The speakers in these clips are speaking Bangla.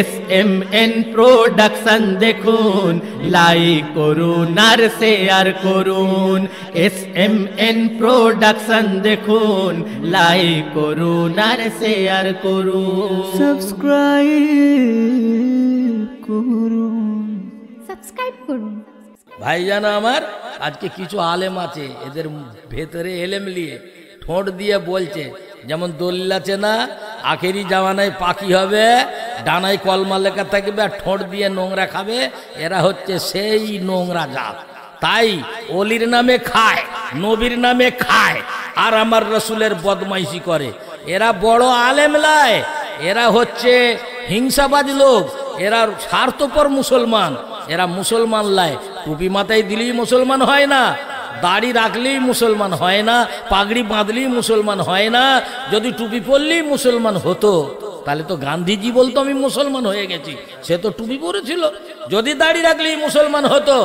SMN প্রোডাকশন দেখুন, লাইক করুন আর শেয়ার করুন। SMN প্রোডাকশন দেখুন, লাইক করুন আর শেয়ার করুন। সাবস্ক্রাইব করুন। ভাইজান আমার, আজকে কিছু আলেম আছে, এদের ভেতরে এলেম নিয়ে ঠোঁট দিয়ে বলছে, যেমন দলিল আছে না, আখেরি জামানায় পাখি হবে, ডানায় কলমা লেখা থাকবে আর ঠোঁট দিয়ে নোংরা খাবে। এরা হচ্ছে সেই নোংরা জাত। তাই অলির নামে খায়, নবীর নামে খায়, আর আমার রসুলের বদমাইশি করে। এরা বড় আলেম নয়, এরা হচ্ছে হিংসাবাজ লোক, এরা স্বার্থপর মুসলমান। এরা মুসলমান লাই, টুপি মাথায় দিলেই মুসলমান হয় না, দাড়ি রাখলেই মুসলমান হয় না, পাগড়ি বাঁধলেই মুসলমান হয় না। যদি টুপি পরলেই মুসলমান হতো, তাহলে তো গান্ধীজি বলতো আমি মুসলমান হয়ে গেছি, সে তো টুপি পরেছিল। যদি দাড়ি রাখলেই মুসলমান হতো,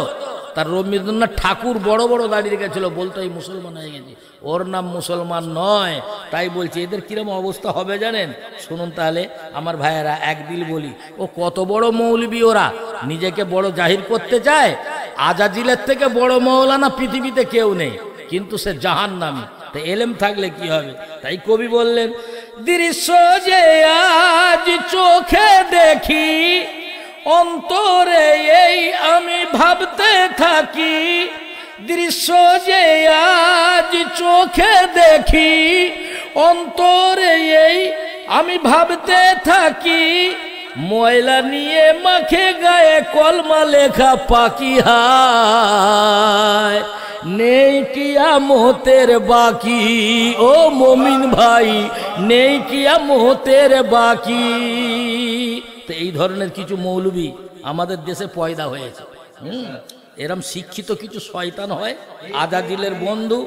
তার রবীন্দ্রনাথ ঠাকুর বড় বড় দাড়ি রেখেছিল, বলতো এই মুসলমান হয়ে গেছি। ওর নাম মুসলমান নয়। তাই বলছি এদের কিরকম অবস্থা হবে জানেন? শুনুন তাহলে আমার ভাইয়েরা, একদিল বলি, ও কত বড় মৌলবি, ওরা নিজেকে বড় জাহির করতে চায়। আজাজিলের থেকে বড় মৌলানা পৃথিবীতে কেউ নেই, কিন্তু সে জাহান্নামী। তো এলেম থাকলে কি হবে? তাই কবি বললেন, দৃশ্য যে আজ চোখে দেখি, অন্তরে এই আমি ভাবতে থাকি। দৃশ্য যে আজ চোখে দেখি, অন্তরে এই আমি ভাবতে থাকি। ময়লা নিয়ে মাখে গায়ে কলমা লেখা পাখি, হায় নেই কিয়ামতের বাকি। ও মমিন ভাই, নেই কিয়ামতের বাকি। তো এই ধরনের কিছু মৌলবি আমাদের দেশে পয়দা হয়েছে। এরম শিক্ষিত কিছু শয়তান হয়, আজাদিলের বন্ধু,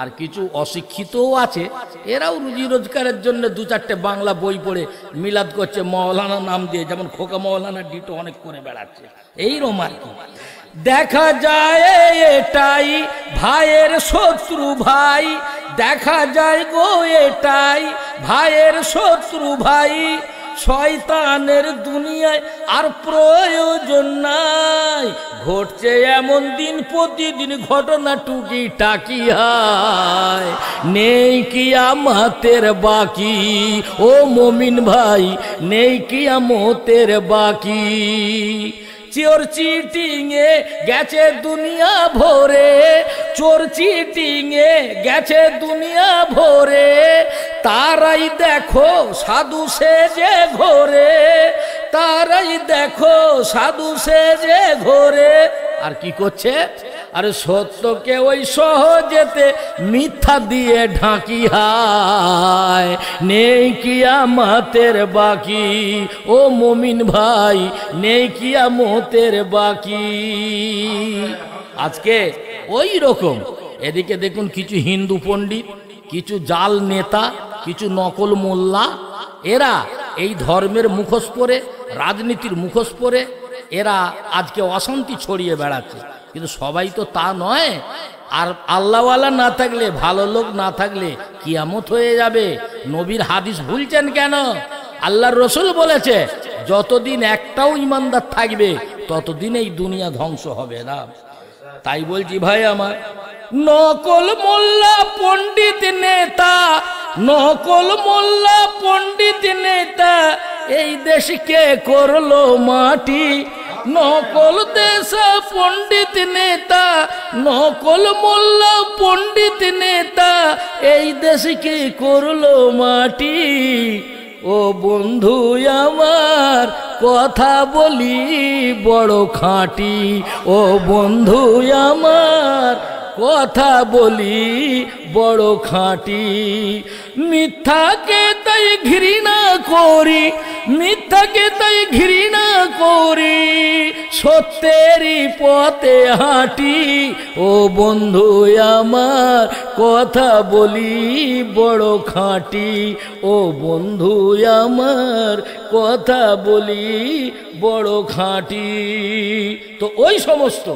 আর কিছু অশিক্ষিতও আছে। এরাও রুজি রোজগারের জন্য দু চারটে বাংলা বই পড়ে মিলাদ করছে মৌলানা নাম দিয়ে, যেমন খোকা মৌলানা ডিটো অনেক করে বেড়াচ্ছে। এইরকম আর কি দেখা যায়। এটাই ভাইয়ের শত্রু ভাই, দেখা যায় গো এটাই ভাইয়ের শত্রু ভাই। শয়তানের দুনিয়ায় আর প্রয়োজন নাই, ঘটছে এমন দিন প্রতিদিন ঘটনা টুকি টাকি, হায় নেই কিয়ামতের বাকি। ও মমিন ভাই, নেই কিয়ামতের বাকি। চোর চিটিংয়ে গেছে দুনিয়া ভরে, চোর চিটিংয়ে গেছে দুনিয়া ভরে। তারাই দেখো সাধু সেজে ঘোরে, তারাই দেখো সাধু সেজে ঘোরে। আর কি করছে? আরে সত্যকে ওই সহজেতে মিথ্যা দিয়ে ঢাকি, হায় নেই কিয়ামতের বাকি। ও মমিন ভাই, নেই কিয়ামতের বাকি। আজকে ওই রকম এদিকে দেখুন কিছু হিন্দু পণ্ডিত, কিছু জাল নেতা, কিছু নকল মোল্লা, এরা এই ধর্মের মুখোশ পরে, রাজনীতির মুখোশ পরে এরা আজকে অশান্তি ছড়িয়ে বেড়াচ্ছে। কিন্তু সবাই তো তা নয়। আর আল্লাহওয়ালা না থাকলে, ভালো লোক না থাকলে কিয়ামত হয়ে যাবে। নবীর হাদিস ভুলছেন কেন? আল্লাহর রসুল বলেছে, যতদিন একটাও ইমানদার থাকবে ততদিন এই দুনিয়া ধ্বংস হবে না। তাই বলছি ভাই আমার, নকল মোল্লা পণ্ডিত নেতা, নকল মোল্লা পণ্ডিত নেতা এই দেশকে করলো মাটি। নকল দেশ পণ্ডিত নেতা, নকল মোল্লা পণ্ডিত নেতা এই দেশকে করলো মাটি। ও বন্ধু আমার কথা বলি বড় খাঁটি, ও বন্ধু আমার কথা বলি বড় খাঁটি। মিথ্যাকে তাই ঘৃণা করি, মিথ্যাকে তাই ঘৃণা করি, সত্যেরই পথে হাঁটি। ও বন্ধু আমার কথা বলি বড় খাঁটি, ও বন্ধু আমার কথা বলি বড় খাঁটি। তো ওই সমস্ত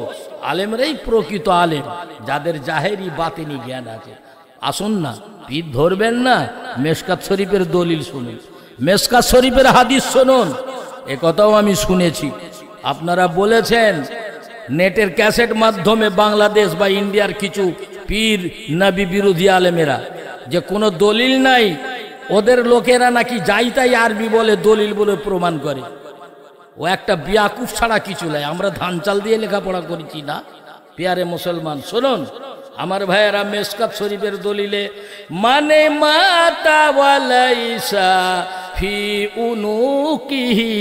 আলেমরাই প্রকৃত আলেম, যাদের জাহেরি বাতিনি জ্ঞান আছে। আসুন না, পীর ধরবেন না, মেশকাত শরীফের দলিল শুনুন, মেশকাত শরীফের হাদিস শুনুন। একথাও আমি শুনেছি। আপনারা বলেছেন নেটের ক্যাসেট মাধ্যমে বাংলাদেশ বা ইন্ডিয়ার কিছু পীর নবী বিরোধী আলেমেরা যে কোনো দলিল নাই, ওদের লোকেরা নাকি যাই তাই আরবি বলে দলিল বলে প্রমাণ করে। ও একটা বিয়াকুফ ছাড়া কিছু নাই। আমরা ধান চাল দিয়ে লেখাপড়া করেছি না পিয়ারে মুসলমান। শুনুন আমার ভাইয়েরা, মেশকাত শরীফের দলিলে মানে মাতা ওয়ালাইসা ফি উনুকিহি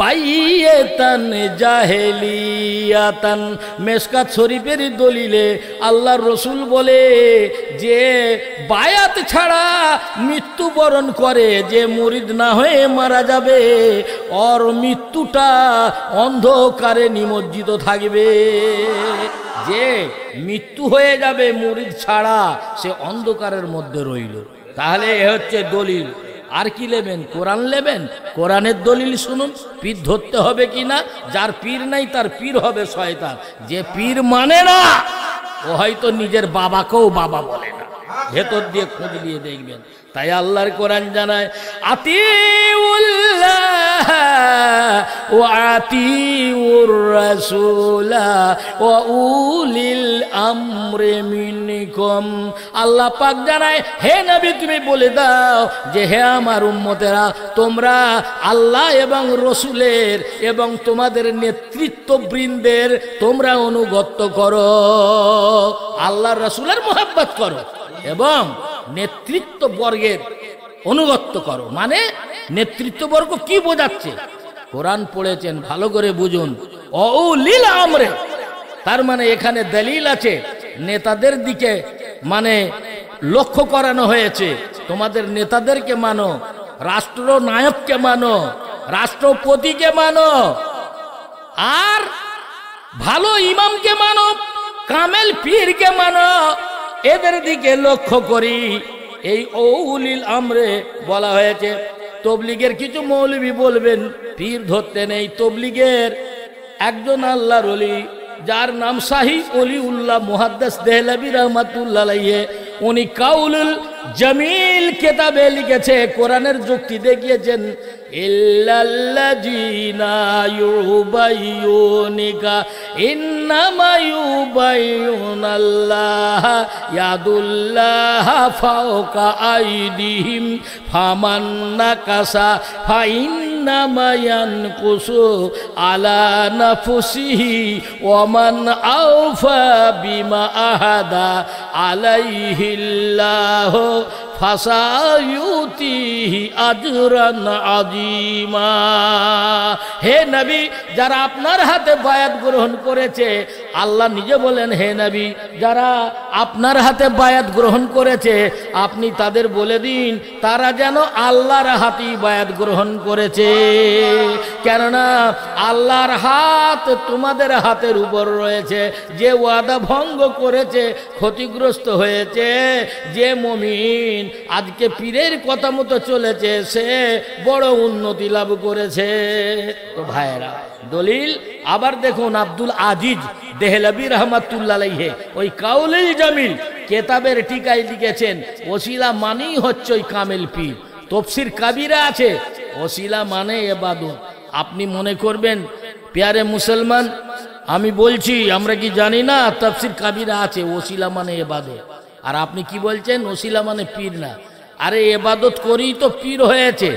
বাইয়াতান জাহেলিয়াতান। মেশকাত শরীফের দলিলে আল্লাহর রসুল বলে যে বায়াত ছাড়া মৃত্যুবরণ করে, যে মুরিদ না হয়ে মারা যাবে, ওর মৃত্যুটা অন্ধকারে নিমজ্জিত থাকবে। যে মৃত্যু হয়ে যাবে মুরিদ ছাড়া, সে অন্ধকারের মধ্যে রইল। তাহলে এ হচ্ছে দলিল। আর কি নেবেন? কোরআন নেবেন? কোরআনের দলিল শুনুন। পীর ধরতে হবে কি না? যার পীর নাই তার পীর হবে শয়তান। যে পীর মানে না ও হয়তো নিজের বাবাকেও বাবা বলে না। ভেতর দিয়ে খোঁজ দিয়ে দেখবেন। তাই আল্লাহর কোরআন জানায় আতিউল্লাহ ওয়া আতিউর রাসূলা ওয়া উলিল আমরি মিনকুম। আল্লাহ পাক জানায়, হে নবী তুমি বলে দাও যে হে আমার উম্মতেরা, তোমরা আল্লাহ এবং রসুলের এবং তোমাদের নেতৃত্ববৃন্দের তোমরা অনুগত করো, আল্লাহর রসুলের মুহাব্বত করো এবং নেতৃত্ব বর্গের অনুগত্য করো। মানে নেতৃত্ববর্গ কি বোঝাচ্ছে? কোরআন পড়েছেন, ভালো করে বুঝুন। উলিল আমরে, তার মানে এখানে দলিল আছে নেতাদের দিকে, মানে লক্ষ্য করানো হয়েছে তোমাদের নেতাদেরকে মানো, রাষ্ট্রনায়ককে মানো, রাষ্ট্রপতিকে মানো, আর ভালো ইমামকে মানো, কামেল পীরকে মানো। এদের দিকে লক্ষ্য করি। এই উলিল আমরে বলা হয়েছে। তবলিগের কিছু মৌলবী বলবেন পীর ধরতে নেই। তবলিগের একজন আল্লাহর ওলি, যার নাম শাহী ওলিউল্লাহ মুহাদ্দিস দেহলভী রহমাতুল্লাহ আলাইহি, উনি কাউলুল জামিল কিতাবে লিখেছে, কোরআনের যুক্তি দেখিয়েছেন, ইল্লাল্লাযীনা ইউবাইয়ুনিকা ইন্নামা ইউবাইয়ুনাল্লাহ ইয়াদুল্লাহ ফাওকা আইদিহিম ফামান নাকাসা ফাইন্নামা ইয়ানকুসু আলা নাফসিহি ওয়া মান আওফা বিমা আহাদা আলাইহিল্লাহ ফাসায়ুতিহি আজরান আযীমা। হে নবী, যারা আপনার হাতে বায়াত গ্রহণ করেছে, আল্লাহ নিজে বলেন, হে নবী, যারা আপনার হাতে বায়াত গ্রহণ করেছে আপনি তাদের বলে দিন তারা যেন আল্লাহর হাতেই বায়াত গ্রহণ করেছে। কেননা আল্লাহর হাত তোমাদের হাতের উপর রয়েছে। যে ওয়াদা ভঙ্গ করেছে ক্ষতিগ্রস্ত হয়েছে। যে মুমিন আজকে পীরের কথা মতো চলেছে সে বড় উন্নতি লাভ করেছে। তো ভাইয়েরা, দলিল আবার দেখুন, আব্দুল আজিজ দেহলভী রহমাতুল্লাহ আলাইহি ওই কাউলুল জামিল কেতাবের টিকায় লিখেছেন, ওসিলা মানেই হচ্ছে ওই কামেল পীর। তফসির কাবিরা আছে, ওসিলা মানে ইবাদত। আপনি মনে করবেন প্যারে মুসলমান, আমি বলছি আমরা কি জানি না? তফসির কাবিরা আছে, ওসিলা মানে ইবাদত। আর আপনি কি বলছেন ওসিলা মানে পীর না? আরে ইবাদত করেই তো পীর হয়েছে।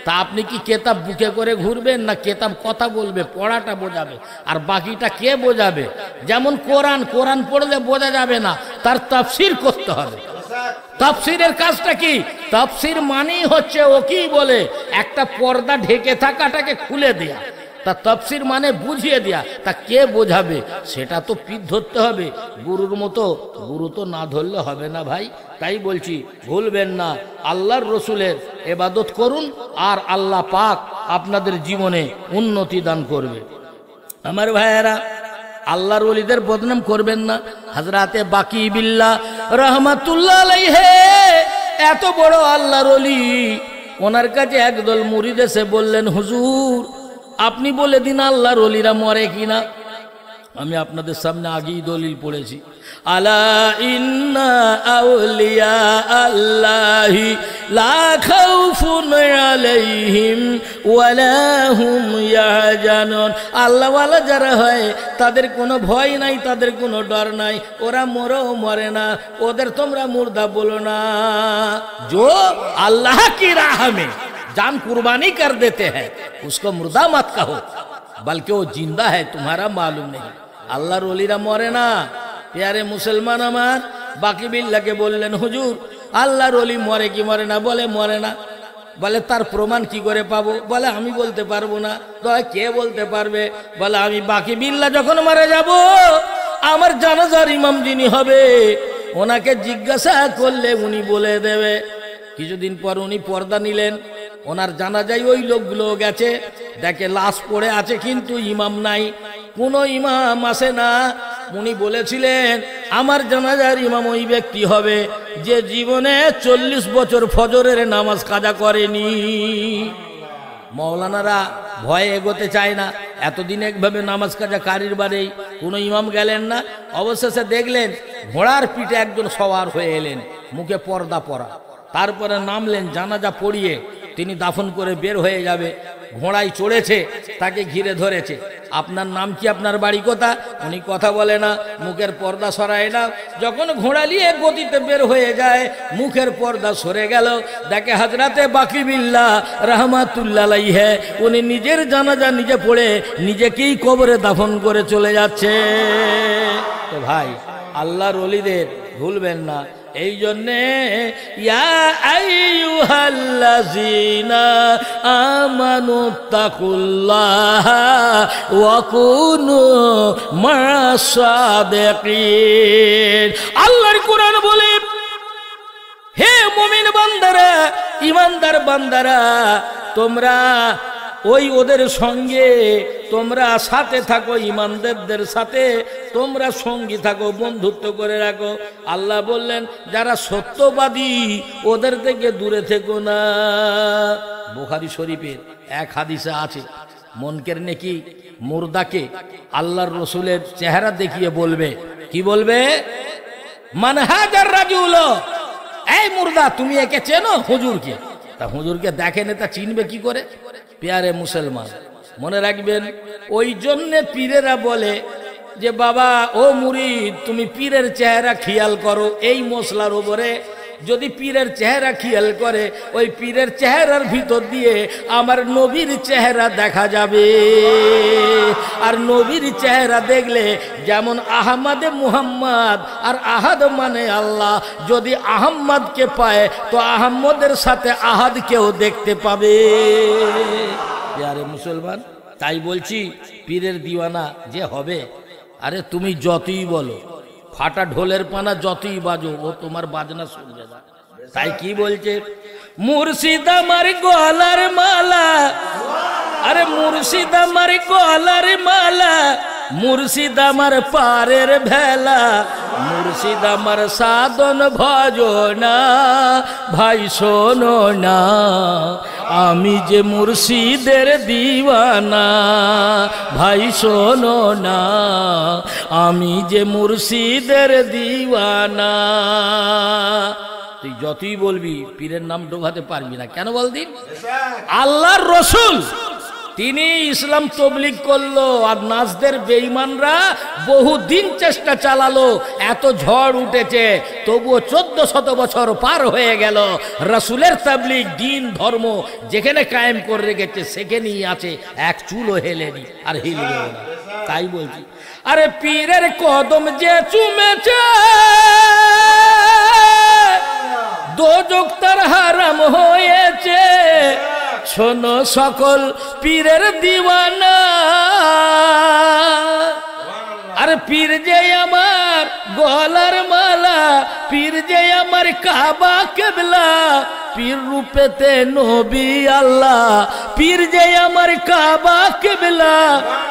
তা আপনি কি কেতাব বুকে করে ঘুরবেন, না কেতাব কথা বলবে, পড়াটা বোঝাবে, আর বাকিটা কে বোঝাবে? যেমন কোরআন, কোরআন পড়লে বোঝা যাবে না, তার তাফসীর করতে হবে। তাফসীরের কাজটা কি? তাফসীর মানেই হচ্ছে ও কি বলে, একটা পর্দা ঢেকে থাকাটাকে খুলে দেয়া। তা তাফসীর মানে বুঝিয়ে দেয়া। তা কে বোঝাবে? সেটা তো পীর ধরতে হবে। গুরুর মতো গুরু তো না ধরলে হবে না ভাই। তাই বলছি, ভুলবেন না, আল্লাহর রসুলের ইবাদত করুন, আর আল্লাহ পাক আপনাদের জীবনে উন্নতি দান করবে। আমার ভাইয়েরা, আল্লাহর ওলিদের বদনাম করবেন না। হযরতে বাকি বিল্লাহ রহমাতুল্লাহ আলাইহি এত বড় আল্লাহর ওলি, ওনার কাছে একদল মুরিদ এসে বললেন, হুজুর আপনি বলে দিন আল্লাহর ওলিরা মরে কিনা। আমি আপনাদের সামনে আগেই দলিল পড়েছি, আলা ইন্না আউলিয়া আল্লাহি লা খাউফুন আলাইহিম ওয়ালা হুম ইয়াহজানুন। আল্লাহওয়ালা যারা হয় তাদের কোনো ভয় নাই, তাদের কোনো ডর নাই, ওরা মরেও মরে না, ওদের তোমরা মুর্দা বলো না। जो अल्लाह की राह में जान कुर्बानी कर देते हैं उसको मुर्दा मत कहो, बल्कि वो जिंदा है, तुम्हारा मालूम नहीं। আল্লাহর ওলিরা মরে না। প্যারে মুসলমান আমার বাকি বিল্লাহকে বললেন, হুজুর আল্লাহর ওলি মরে কি মরে না? বলে মরে না। বলে তার প্রমাণ কি করে পাবো? বলে আমি বলতে পারবো না। তো কে বলতে পারবে? বলে আমি বাকি বিল্লাহ যখন মারা যাব, আমার জানাজার ইমাম যিনি হবে ওনাকে জিজ্ঞাসা করলে উনি বলে দেবে। কিছুদিন পর উনি পর্দা নিলেন, ওনার জানাজায় ওই লোকগুলো গেছে, দেখে লাশ পড়ে আছে কিন্তু ইমাম নাই, কোনো ইমাম আসে না। উনি বলেছিলেন আমার জানাজার ইমাম ওই ব্যক্তি হবে যে জীবনে 40 বছর ফজরের নামাজ কাজা করেনি। মৌলানারা ভয়ে এগোতে চায় না, এতদিন একভাবে নামাজ কাজা কারির বাড়ি কোনো ইমাম গেলেন না। অবশেষে দেখলেন ঘোড়ার পিঠে একজন সওয়ার হয়ে এলেন, মুখে পর্দা পরা, তারপরে নামলেন, জানাজা পড়িয়ে তিনি দাফন করে বের হয়ে যাবে। ঘোড়ায় চড়েছে, তাকে ঘিরে ধরেছে, আপনার নাম কি, আপনার বাড়ি কোথা? উনি কথা বলে না, মুখের পর্দা সরায় না। যখন ঘোড়া নিয়ে গতিতে বের হয়ে যায়, মুখের পর্দা সরে গেল, দেখে হযরতে বাকি বিল্লাহ রাহমাতুল্লাহ আলাইহি উনি নিজের জানাজা নিজে পড়ে নিজেকেই কবরে দাফন করে চলে যাচ্ছে। তো ভাই আল্লাহর ওলিদের ভুলবেন না। এই জন্যে ইয়া আইয়ুহাল্লাযীনা আমানুত্তাকুল্লাহা ওয়া কুনু মা'আস সাদিকিন। আল্লাহর কোরআন বলে, হে মুমিন বান্দারা, ইমানদার বান্দারা, তোমরা ওই ওদের সঙ্গে তোমরা সাথে থাকো, ইমানদারদের সাথে তোমরা সঙ্গী থাকো, বন্ধুত্ব করে রাখো। আল্লাহ বললেন যারা সত্যবাদী ওদের থেকে দূরে থেকো না। বুখারী শরীফের এক হাদিসে আছে, মুনকার নেকি মুর্দাকে আল্লাহর রসুলের চেহারা দেখিয়ে বলবে, কি বলবে? মান হাজার রাজুল, এই মুর্দা তুমি একে চেনো? হুজুরকে। তা হুজুরকে দেখেন, তা চিনবে কি করে? প্যারে মুসলমান মনে রাখবেন, ওই জন্যে পীরেরা বলে যে বাবা ও মুরিদ তুমি পীরের চেহারা খেয়াল করো। এই মশলার উপরে যদি পীরের চেহারা খেয়াল করে, ওই পীরের চেহারার ভিতর দিয়ে আমার নবীর চেহারা দেখা যাবে। আর নবীর চেহারা দেখলে যেমন আহমদে মুহাম্মদ, আর আহাদ মানে আল্লাহ, যদি আহম্মদকে পায় তো আহম্মদের সাথে আহাদকেও দেখতে পাবে। প্যারে মুসলমান, তাই বলছি পীরের দিওয়ানা যে হবে, আরে তুমি যতই বলো, ফাটা ঢোলের পানা যতই বাজো, ও তোমার বাজনা শুনবে না। তাই কি বলছে? মুর্শিদ আমার গলার মালা, আরে মুর্শিদ আমার গলার মালা, মুর্শিদ আমার পারের ভেলা, মুর্শিদ আমার সাধন ভজনা, ভাই শোনো না আমি যে মুর্শিদের দিওয়ানা, ভাই শোনো না আমি যে মুর্শিদের দিওয়ানা। তুই যতই বলবি পীরের নাম ডোবাতে পারবি না। কেন বলদিন? আল্লাহর রসুল তিনি ইসলাম তবলিগ করলো, আর নাজদের বেঈমানরা বহুদিন চেষ্টা চালালো, এত ঝড় উঠেছে, তবুও 1400 বছর পার হয়ে গেল। রাসূলের তাবলিগ দিন ধর্ম যেখানে কায়েম করে রেখেছে সেখানেই আছে, এক চুলও হেলেনি আর হিলবে না। তাই বলছি, আরে পীরের কদম যে চুমেছে দোজখ তার হারাম হয়েছে। শোনো সকল পীরের দিওয়ানা, আর পীর যে আমার গলার মালা, পীর যে আমার কাবা কিবলা, পীর রূপেতে নবী আল্লাহ, পীর যে আমার কাবা কিবলা,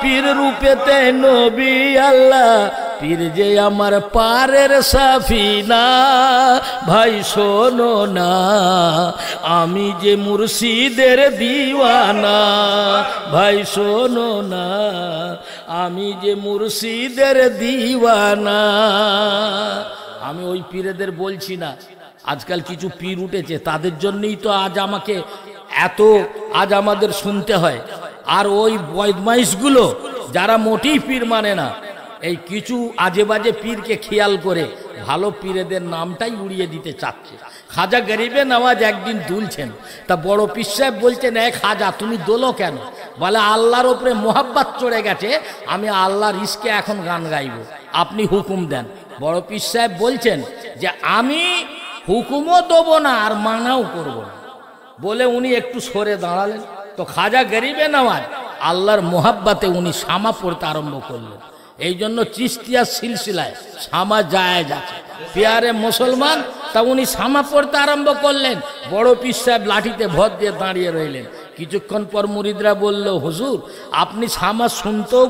পীর রূপেতে নবী আল্লাহ, পীর যে আমার পারের সাফিনা, ভাই শোনো না আমি যে মুর্শিদের দিওয়ানা, ভাই শোনো না আমি যে মুর্শিদের দিওয়ানা। আমি ওই পীরেদের বলছি না, আজকাল কিছু পীর উঠেছে, তাদের জন্যই তো আজ আমাদের শুনতে হয়। আর ওই বদমাইশগুলো যারা মোটেই পীর মানে না, এই কিছু আজে বাজে পীরকে খেয়াল করে ভালো পীরেদের নামটাই উড়িয়ে দিতে চাচ্ছে। খাজা গরিবে নওয়াজ একদিন দুলছেন, তা বড় পীর সাহেব বলছেন, এক খাজা তুমি দোলো কেন? বলে আল্লাহর ওপরে মোহাব্বত চড়ে গেছে, আমি আল্লাহর ইশকে এখন গান গাইব, আপনি হুকুম দেন। বড় পীর সাহেব বলছেন যে আমি হুকুমও দেবো না আর মানাও করবো না, বলে উনি একটু সরে দাঁড়ালেন। তো খাজা গরিবে নওয়াজ আল্লাহর মোহাব্বতে উনি শামা পড়তে আরম্ভ করলেন। এই জন্য চিস্তিয়া সিলসিলায় শামা জায়েজ আছে। পেয়ারে মুসলমান, তা উনি শামা পড়তে আরম্ভ করলেন। বড় পীর সাহেব লাঠিতে ভর দিয়ে দাঁড়িয়ে রইলেন। কিছুক্ষণ পর মুরিদরা বলল, হুজুর আপনি শামা শুনতেও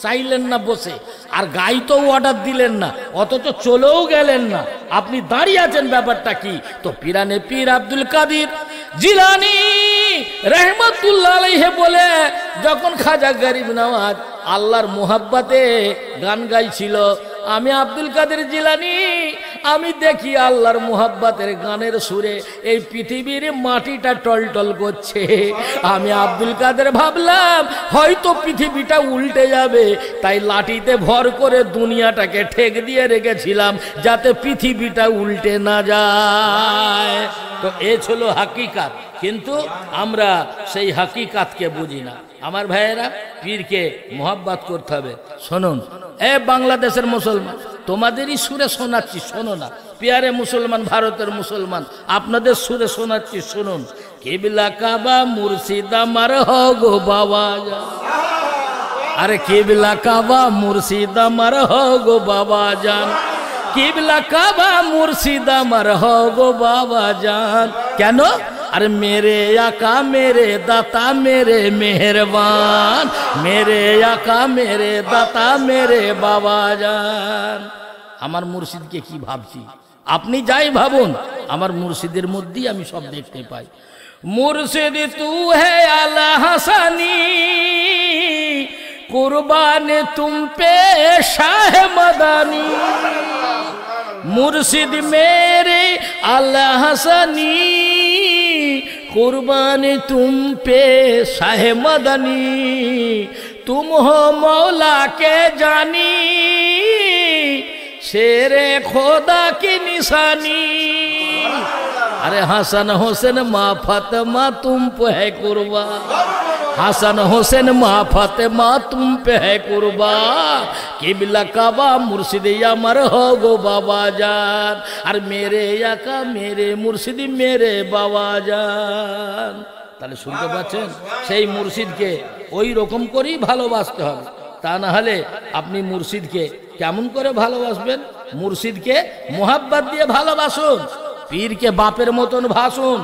চাইলেন না বসে, আর গাইতেও অর্ডার দিলেন না, অথচ চলেও গেলেন না, আপনি দাঁড়িয়ে আছেন, ব্যাপারটা কি? তো পিরানে পীর আব্দুল কাদের জিলানী রহমতুল্লাহ আলাইহি বলে, যখন খাজা গরিব নওয়াজ আল্লাহর মোহাব্বতে গান গাইছিল, আমি আব্দুল কাদের জিলানী আমি দেখি আল্লাহর মোহাব্বতের গানের সুরে এই পৃথিবীর মাটিটা টলটল করছে। আমি আব্দুল কাদের ভাবলাম হয়তো পৃথিবীটা উল্টে যাবে, তাই লাঠিতে ভর করে দুনিয়াটাকে ঠেক দিয়ে রেখেছিলাম যাতে পৃথিবীটা উল্টে না যায়। তো এ ছিল হাকিকাত, কিন্তু আমরা সেই হাকিকাতকে বুঝি না। আমার ভাইয়েরা, পীরকে মোহাব্বত করতে হবে। শুনুন, এ বাংলাদেশের মুসলমান, তোমাদেরই সুরে শোনাচ্ছি, শোনো না। পিয়ারে মুসলমান, ভারতের মুসলমান, আপনাদের সুরে শোনাচ্ছি, শুনুন। কিবলা কাবা মুর্শিদ আমার হগো বাবা জান, আরে কিবলা কাবা মুর্শিদ আমার হগো বাবা জান, কিবলা কাবা মুর্শিদ আমার হগো বাবা জান। কেন? अरे मेरे आका मेरे दाता मेरे मेहरबान, मेरे आका मेरे दाता मेरे बाबा जान। আমার মুর্শিদকে কি ভাবছি, আপনি যাই ভাবুন, আমার মুর্শিদের মধ্যেই আমি সব দেখতে পাই। মুর্শিদ তু হে আলা হাসানি, কুরবান তুম পে শাহ মদানি, मुर्शिद मेरे आला हसनी, कुर्बान तुम पे शाह मदनी, तुम हो मौला के जानी, शेरे खोदा की निशानी। अरे हसन हुसैन माँ फातिमा तुम पे है कुर्बान, हसन हुसैन माँ फातिमा तुम पे है कुर्बान, किबला काबा मुर्शिद अमर हो गो बाबा जान, और मेरे आका मेरे मुर्शिद मेरे बाबा जान। তাহলে শুনতে পাচ্ছেন, সেই মুর্শিদকে ওই রকম করেই ভালোবাসতে হবে, তা না হলে আপনি মুর্শিদকে কেমন করে ভালোবাসবেন? মুর্শিদকে মোহাব্বত দিয়ে ভালোবাসুন, পীরকে বাপের মতন ভাসুন।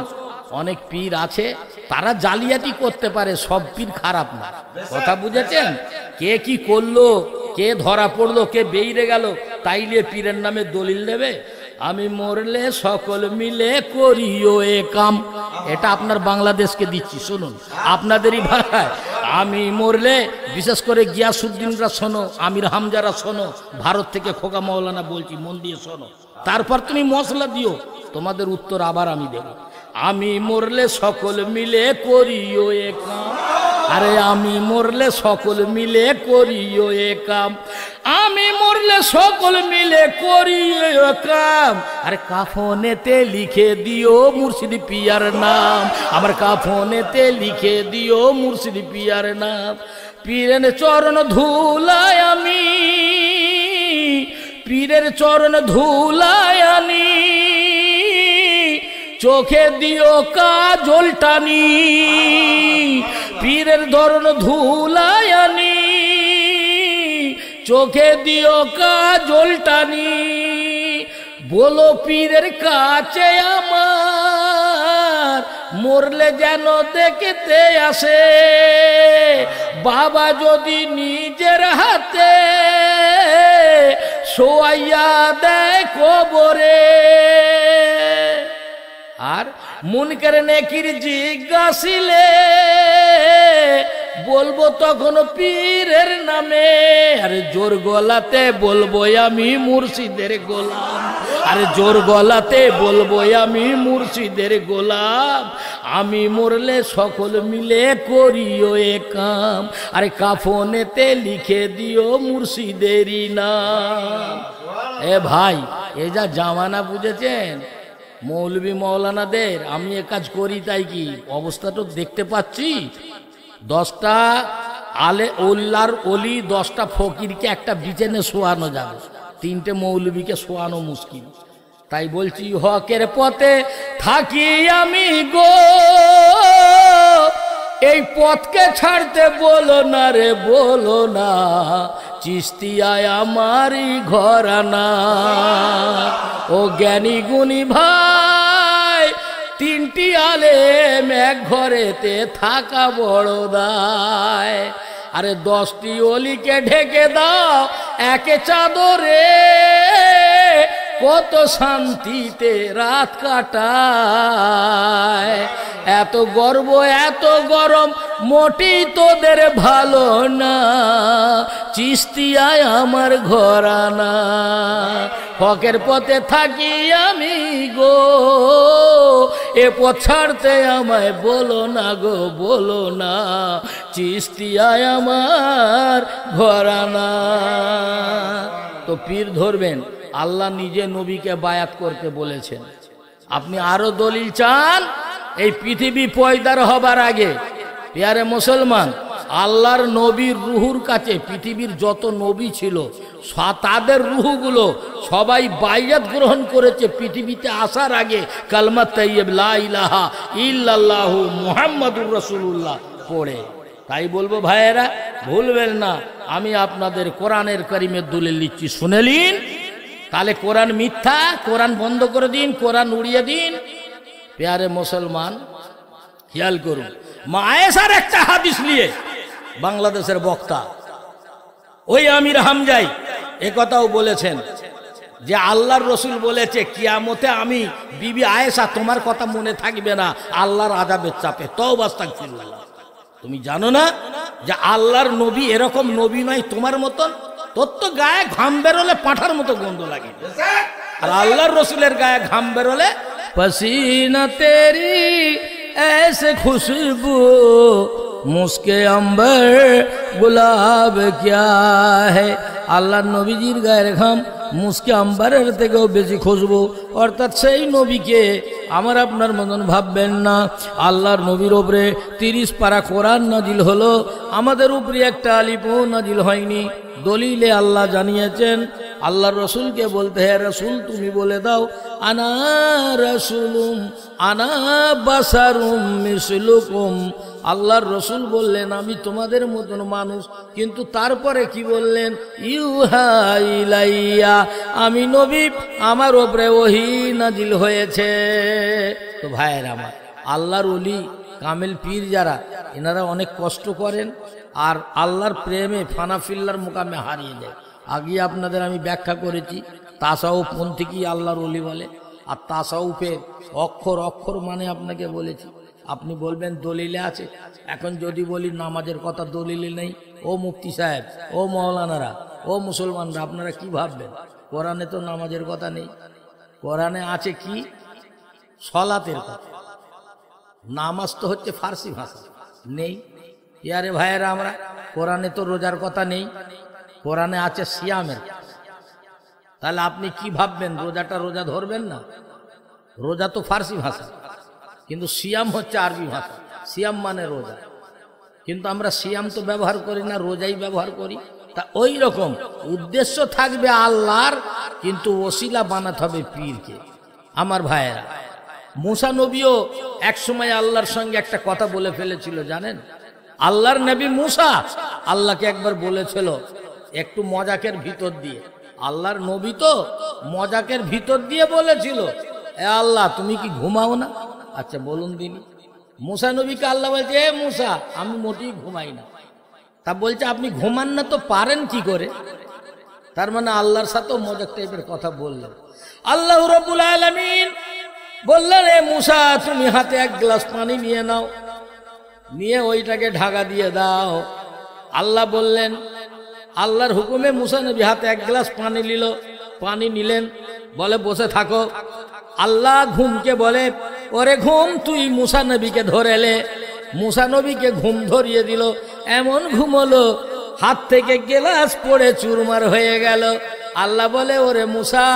অনেক পীর আছে তারা জালিয়াতি করতে পারে, সব পীর খারাপ না, কথা বুঝেছেন? কে কি করলো, কে ধরা পড়লো, কে বেরিয়ে গেল, তাইলে পীরের নামে দলিল দেবে? আমি মরলে সকল মিলে করিও এ কাম, এটা আপনার বাংলাদেশকে দিচ্ছি, শুনুন আপনাদেরই ভাষায়। আমি মরলে, বিশেষ করে গিয়াসউদ্দিনরা শোনো, আমির হামজারা শোনো, ভারত থেকে খোকা মৌলানা বলছি, মন দিয়ে শোনো, তারপর তুমি মশলা দিও, তোমাদের উত্তর আবার আমি দেব। আমি মরলে সকল মিলে করিও এ কাম, আরে আমি মরলে সকল মিলে করিও এ কাম, আমি মরলে সকল মিলে করিও এ কাম, আরে কাফনেতে লিখে দিও মুর্শিদ পিয়ার নাম, আমার কাফনেতে লিখে দিও মুর্শিদ পিয়ার নাম। পীরের চরণ ধুলায় আমি, পীরের চরণ ধুলায় আনি, চোখে দিও কাজল টানি, পীরের ধরন ধুলায় আনি, চোখে দিও কাজল টানি, বলো পীরের কাছে আমার মরলে যেন দেখতে আসে, বাবা যদি নিজের হাতে শোয়াইয়া দেয় কবরে, আর মুনকার নেকির জিজ্ঞাসিলে বলবো তখন পীরের নামে, আরে জোর গলাতে বলবো আমি মুর্শিদের গোলাম, আরে জোর গলাতে বলবো আমি মুর্শিদের গোলাম, আমি মরলে সকল মিলে করিও এ কাম, আরে কাফনেতে লিখে দিও মুর্শিদেরই নাম। এ ভাই, এ যা জামানা বুঝেছেন মৌলবী মৌলানাদের, আমি এ কাজ করি তাই কি অবস্থাটা দেখতে পাচ্ছি। 10টা আলে উল্লার অলি 10টা ফকিরকে একটা বিছানে শোয়ানো যাবে, 3টে মৌলবীকে শোয়ানো মুশকিল। তাই বলছি হকের পথে থাকি আমি গো, এই পথকে ছাড়তে বলো না রে বলো না, চিস্তিয়ায় আমারই ঘরানা। ও জ্ঞানী গুণী ভাই, 3টি আলেম এক ঘরেতে থাকা বড় দায়, আরে 10টি অলিকে ঢেকে দাও একে চাদরে, কত শান্তিতে রাত কাটায়। এত গর্ব এত গরম মোটেই তোদের ভালো না, চিস্তিয়ায় আমার ঘরানা। হকের পথে থাকি আমি গো, এ পথ ছাড়তে আমায় বলো না গো বলো না, চিস্তিয়ায় আমার ঘরানা। তো পীর ধরবেন, আল্লাহ নিজে নবীকে বায়াত করতে বলেছেন। আপনি আরো দলিল চান? এই পৃথিবী পয়দার হবার আগে পেয়ারে মুসলমান, আল্লাহর নবীর রুহুর কাছে পৃথিবীর যত নবী ছিল তাদের রুহগুলো সবাই বায়াত গ্রহণ করেছে পৃথিবীতে আসার আগে কালমা তাইয়্যিব লা ইলাহা ইল্লাল্লাহু মুহাম্মাদুর রাসূলুল্লাহ পড়ে। তাই বলবো ভাইয়েরা, ভুলবেন না, আমি আপনাদের কোরআনের কারিমের দলিল দিচ্ছি, শুনে নিন। তাহলে কোরআন মিথ্যা, কোরআন বন্ধ করে দিন, কোরআন উড়িয়ে দিন। প্যারে মুসলমান খেয়াল করুন, মা আয়েশার একটা হাদিস নিয়ে বাংলাদেশের বক্তা ওই আমির হামজাই একথাও বলেছেন যে আল্লাহর রসুল বলেছে কিয়ামতে আমি বিবি আয়েশা তোমার কথা মনে থাকবে না আল্লাহর আযাবের চাপে। তওবা আস্তাগফিরুল্লাহ। তুমি জানো না যে আল্লাহর নবী এরকম নবী নয় তোমার মতন? তোর তো গায়ে ঘাম বেরোলে পাঁঠার মতো গন্ধ লাগে, আর আল্লাহর রসুলের গায়ে ঘাম বেরোলে पसीना तेरी ऐसे खुशबू मुस्के अंबर गुलाब क्या है। আল্লাহর নবীজির গায়ের ঘাম মুস্কে আম্বারের থেকেও বেশি খুশবু, অর্থাৎ সেই নবীকে আমার আপনার মতন ভাববেন না। আল্লাহর নবীর ওপরে 30 পারা কোরআন নাজিল হলো, আমাদের উপরে একটা আলিফও নাজিল হয়নি। দলিলে আল্লাহ জানিয়েছেন আল্লাহর রসুলকে বলতে, হে রসুল তুমি বলে দাও আনা রসুলুম আনা বাসারুম মিসলুকুম। আল্লাহর রসুল বললেন আমি তোমাদের মতন মানুষ, কিন্তু তারপরে কি বললেন? ইউহা ইলাইয়া, আমি নবী, আমার ওপরে ওহী নাজিল হয়েছে। তো ভাইয়ের আমার, আল্লাহর ওলি কামেল পীর যারা, এনারা অনেক কষ্ট করেন আর আল্লাহর প্রেমে ফানাফিল্লার মোকামে হারিয়ে যায়। আগে আপনাদের আমি ব্যাখ্যা করেছি তাসাউফ পন্থী কি আল্লাহর ওলি বলে, আর তাসাউফের অক্ষর অক্ষর মানে আপনাকে বলেছি। আপনি বলবেন দলিলে আছে, এখন যদি বলি নামাজের কথা দলিলে নেই, ও মুফতি সাহেব, ও মৌলানারা, ও মুসলমানরা, আপনারা কি ভাববেন? কোরআনে তো নামাজের কথা নেই, কোরআনে আছে কি? সলাতের কথা। নামাজ তো হচ্ছে ফার্সি ভাষা, নেই। ইয়ারে ভাইয়েরা আমরা, কোরআনে তো রোজার কথা নেই, কোরআনে আছে সিয়ামের। তাহলে আপনি কি ভাববেন রোজাটা রোজা ধরবেন না? রোজা তো ফার্সি ভাষা, কিন্তু সিয়াম হচ্ছে আরবি ভাষা। সিয়াম মানে রোজা, কিন্তু আমরা সিয়াম তো ব্যবহার করি না, রোজাই ব্যবহার করি। তা ওই রকম উদ্দেশ্য থাকবে আল্লাহর, কিন্তু ওসিলা বানাতে হবে পীরকে। আমার ভাইয়েরা, মুসা নবীও এক সময় আল্লাহর সঙ্গে একটা কথা বলে ফেলেছিল জানেন? আল্লাহর নবী মুসা আল্লাহকে একবার বলেছিল একটু মজাকের ভিতর দিয়ে, আল্লাহর নবী তো মজাকের ভিতর দিয়ে বলেছিল, এ আল্লাহ তুমি কি ঘুমাও না? আচ্ছা বলুন দিন। মুসা নবীকে আল্লাহ বলছে, এ মুসা আমি মোটেই ঘুমাই না। তা বলছে আপনি ঘুমান না তো পারেন কি করে? তার মানে আল্লাহর সাথেও মজাক টাইপের কথা বললেন। আল্লাহ রাব্বুল আলামিন বললেন, এ মুসা তুমি হাতে এক গ্লাস পানি নিয়ে নাও, নিয়ে ওইটাকে ঢাকা দিয়ে দাও। আল্লাহ বললেন, আল্লাহর হুকুমে মুসা নবী হাতে এক গ্লাস পানি নিল, পানি নিলেন, বলে বসে থাকো। আল্লাহ ঘুমকে বলে, ওরে ঘুম তুই মুসা নবীকে ধরেলে। মুসা নবীকে ঘুম ধরিয়ে দিল, এমন ঘুমলো হাত থেকে গ্লাস পড়ে চুরমার হয়ে গেল। আল্লাহ বলে, ওরে মুসা,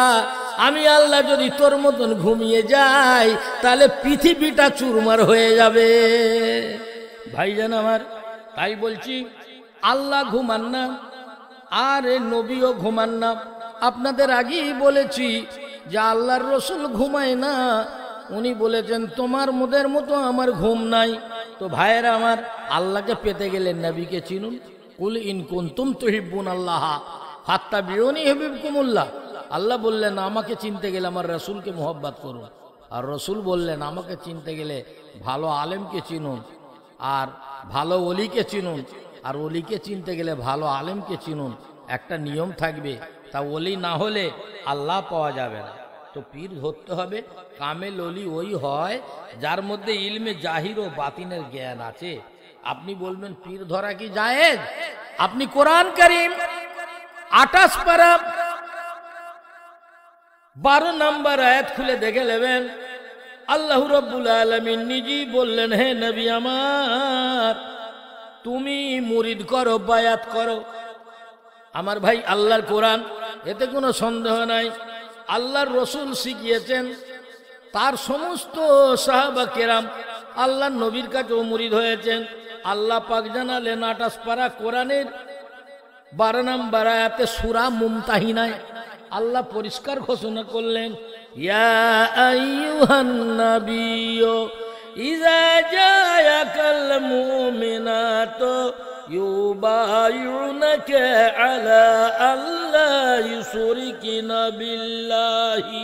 আমি আল্লাহ যদি তোর মতন ঘুমিয়ে যাই তাহলে পৃথিবীটা চুরমার হয়ে যাবে। ভাইজান আমার, তাই বলছি আল্লাহ ঘুমান না, আর নবীও ঘুমান না। আপনাদের আগেই বলেছি যে আল্লাহর রসুল ঘুমায় না। উনি বলেছেন তোমার মোদের মতো আমার ঘুম নাই। তো ভাইয়েরা আমার, আল্লাহকে পেতে গেলে নবীকে চিনুন। কুল ইন কুনতুম তুহিব্বুন আল্লাহ ফাত্তাবিউনি ইউহিব্বুকুমুল্লাহ। আল্লাহ বললেন আমাকে চিনতে গেলে আমার রসুলকে মোহব্বত করুন, আর রসুল বললেন আমাকে চিনতে গেলে ভালো আলেমকে চিনুন, আর ভালো ওলিকে চিনুন, আর ওলিকে চিনতে গেলে ভালো আলেমকে চিনুন। একটা নিয়ম থাকবে, তা ওলি না হলে আল্লাহ পাওয়া যাবে না। তো পীর ধরতে হবে। কামেল ওলি ওই হয় যার মধ্যে ইলমে জাহির ও বাতিনের জ্ঞান আছে। আপনি বলবেন পীর ধরা কি জায়েজ? আপনি কোরআন কারীম 28 পারা 12 নম্বর আয়াত খুলে দেখে নেবেন। আল্লাহ রাব্বুল আলামিন নিজেই বললেন, হে নবী আমার, তুমি মুরিদ করো, বায়াত করো। আমার ভাই, আল্লাহর কোরআন, এতে কোনো সন্দেহ নাই। আল্লাহর রসুল শিখিয়েছেন, তার সমস্ত সাহাবা কেরাম আল্লাহর নবীর কাছেও মুরিদ হয়েছেন। আল্লাহ পাক জানালেন 28 পারা কোরআনের 12 নম্বর আয়াতে সূরা মুমতাহিনায় আল্লাহ পরিষ্কার ঘোষণা করলেন, ইয়া আইয়ুহান নাবিয়্যু ইযা জাআকাল মুমিনাতু ইউবায়ুনাকা আলা আল্লা ইউশরিকনা বিল্লাহি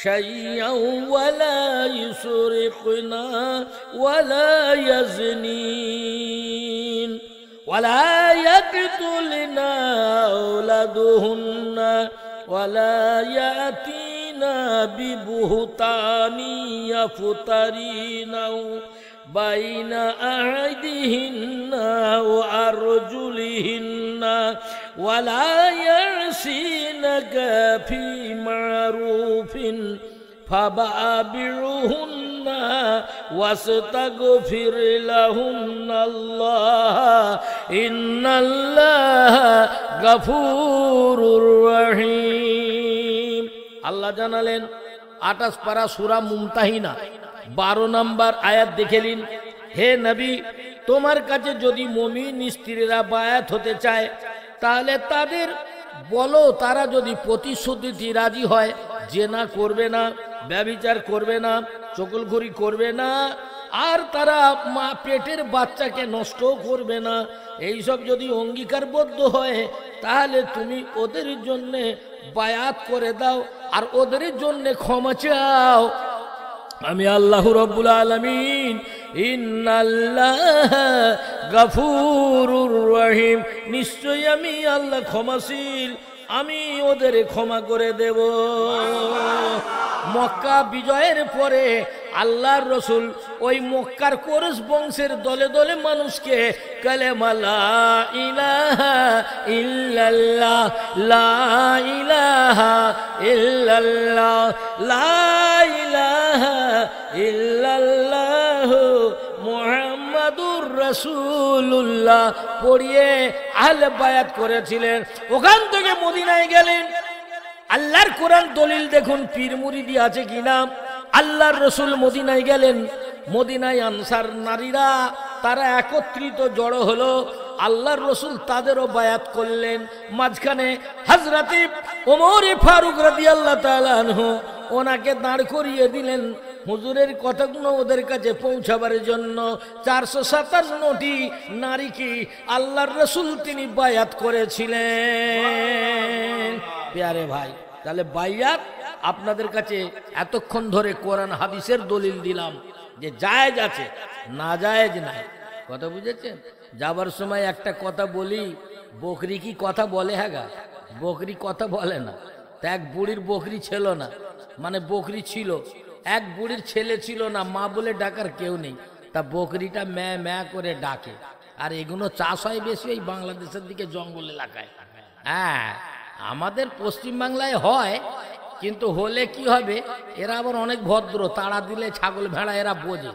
শাইয়্যান ওয়ালা ইউশরিকনা ওয়ালা ইয়াজনিন ওয়ালা ইয়াকতুলনা আওলাদুহুন্না ওয়ালা ইয়াতিনা বিবুহতানি ইয়াফতারিনাহু বাইনা আইদিহিন্না ওয়া আরজুলিহিন্না ওয়ালা ইয়াসিনাকা ফি মারুফিন ফাবাবিরুহুন্না ওয়াস্তাগফির লাহুন্নাল্লাহ ইন্নাল্লাহা গফুরুর রহিম। আল্লাহ জানালেন 28 পারা সূরা মুমতাহিনা 12 নম্বর আয়াত দেখেলিন, হে নবী, তোমার কাছে যদি মুমিন স্ত্রীরা বায়াত হতে চায় তাহলে তাদের বলো, তারা যদি প্রতিশ্রুতি রাজি হয়, জেনা করবে না, ব্যভিচার করবে না, চকলখড়ি করবে না, আর তারা মা পেটের বাচ্চাকে নষ্ট করবে না, এইসব যদি অঙ্গীকারবদ্ধ হয় তাহলে তুমি ওদের জন্য বায়াত করে দাও আর ওদের জন্য ক্ষমা চাও। আমি আল্লাহ রাব্বুল আলামিন ইন্নাল্লাহা গফুরুর রহিম, নিশ্চয়ই আমি আল্লাহ ক্ষমাশীল, আমি ওদের ক্ষমা করে দেব। মক্কা বিজয়ের পরে আল্লাহর রসুল ওই মক্কার কোরেশ বংশের দলে দলে মানুষকে কালেমা লা ইলাহা ইল্লাল্লাহ, লা ইলাহা ইল্লাল্লাহ, লা ইলাহা ইল্লাল্লাহ মুহাম্মাদুর রাসূলুল্লাহ পড়িয়ে আহলে বায়াত করেছিলেন। ওখান থেকে মদিনায় গেলেন। আল্লাহর কোরআন দলিল দেখুন পীর মুরিদি আছে কিনা। আল্লাহর রসুল মদিনায় গেলেন, মদিনায় আনসার নারীরা তারা একত্রিত জড়ো হলো। আল্লাহর রসুল তাদেরও বায়াত করলেন। মাঝখানে হযরতে ওমর ফারুক রাদিয়াল্লাহু তাআলা আনহু ওনাকে দাঁড় করিয়ে দিলেন হুজুরের কথাগুলো ওদের কাছে পৌঁছাবার জন্য। 457টি নারীকে আল্লাহর রসুল তিনি বায়াত করেছিলেন। প্যারে ভাই, তাহলে বায়াত আপনাদের কাছে এতক্ষণ ধরে কোরআন হাদিসের দলিল দিলাম যে জায়েজ আছে, না জায়েজ নাই। কথা বুঝেছেন? যাবার সময় একটা কথা বলি, বকরি কি কথা বলে? হ্যাঁ গা, বকরি কথা বলে না। তা এক বুড়ির বকরি ছিল না, মানে বকরি ছিল, এক বুড়ির ছেলে ছিল না, মা বলে ডাকার কেউ নেই, তা বকরিটা ম্যা ম্যা করে ডাকে। আর এগুলো চাষ হয় বেশি এই বাংলাদেশের দিকে, জঙ্গল এলাকায়। হ্যাঁ, আমাদের পশ্চিম বাংলায় হয়, কিন্তু হলে কি হবে, এরা আবার অনেক ভদ্র, তাড়া দিলে ছাগল ভেড়া এরা বোঝে,